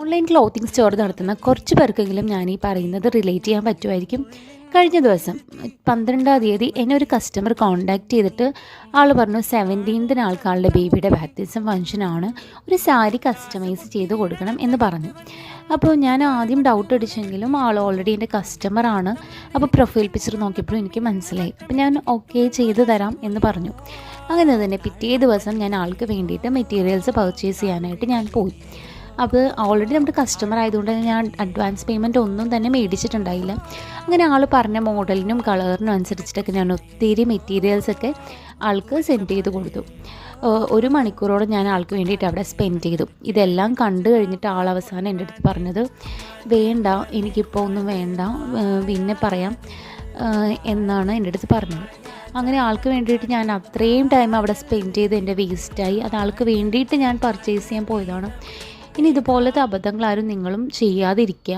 Online clothing store നടത്തുന്ന കുറച്ച് പേർക്കെങ്കിലും ഞാൻ ഈ പറയുന്നത് റിലേറ്റ് ചെയ്യാൻ പറ്റുമായിരിക്കും. കഴിഞ്ഞ ദിവസം 12-ാം തീയതി എന്നെ ഒരു കസ്റ്റമർ കോൺടാക്റ്റ് ചെയ്തിട്ട് ആൾ പറഞ്ഞു 17-ന് ആൾക്കാളുടെ ബേബിയുടെ ബാപ്റ്റിസം ഫംഗ്ഷനാണ്, ഒരു സാരി കസ്റ്റമൈസ് ചെയ്ത് കൊടുക്കണം എന്ന് പറഞ്ഞു. അപ്പോൾ ഞാൻ ആദ്യം ഡൗട്ട് അടിച്ചെങ്കിലും ആൾ ഓൾറെഡി എൻ്റെ കസ്റ്റമറാണ്. അപ്പോൾ പ്രൊഫൈൽ പിക്ചർ നോക്കിയപ്പോഴും എനിക്ക് മനസ്സിലായി. അപ്പോൾ ഞാൻ ഓക്കെ ചെയ്ത് തരാം എന്ന് പറഞ്ഞു. അങ്ങനെ തന്നെ പിറ്റേ ദിവസം ഞാൻ ആൾക്ക് വേണ്ടിയിട്ട് മെറ്റീരിയൽസ് പർച്ചേസ് ചെയ്യാനായിട്ട് ഞാൻ പോയി. അപ്പോൾ ഓൾറെഡി നമ്മുടെ കസ്റ്റമർ ആയതുകൊണ്ട് ഞാൻ അഡ്വാൻസ് പേയ്മെൻറ്റ് ഒന്നും തന്നെ മേടിച്ചിട്ടുണ്ടായില്ല. അങ്ങനെ ആൾ പറഞ്ഞ മോഡലിനും കളറിനും അനുസരിച്ചിട്ടൊക്കെ ഞാൻ ഒത്തിരി മെറ്റീരിയൽസൊക്കെ ആൾക്ക് സെൻഡ് ചെയ്ത് കൊടുത്തു. 1 മണിക്കൂറോളം ഞാൻ ആൾക്ക് വേണ്ടിയിട്ട് അവിടെ സ്പെൻഡ് ചെയ്തു. ഇതെല്ലാം കണ്ടു കഴിഞ്ഞിട്ട് ആൾ അവസാനം എൻ്റെ അടുത്ത് പറഞ്ഞത്, വേണ്ട എനിക്കിപ്പോൾ ഒന്നും വേണ്ട, പിന്നെ പറയാം എന്നാണ് എൻ്റെ അടുത്ത് പറഞ്ഞത്. അങ്ങനെ ആൾക്ക് വേണ്ടിയിട്ട് ഞാൻ അത്രയും ടൈം അവിടെ സ്പെൻഡ് ചെയ്ത് എൻ്റെ വേസ്റ്റായി. അത് ആൾക്ക് വേണ്ടിയിട്ട് ഞാൻ പർച്ചേസ് ചെയ്യാൻ പോയതാണ്. ഇനി ഇതുപോലത്തെ അബദ്ധങ്ങളാരും നിങ്ങളും ചെയ്യാതിരിക്കുക.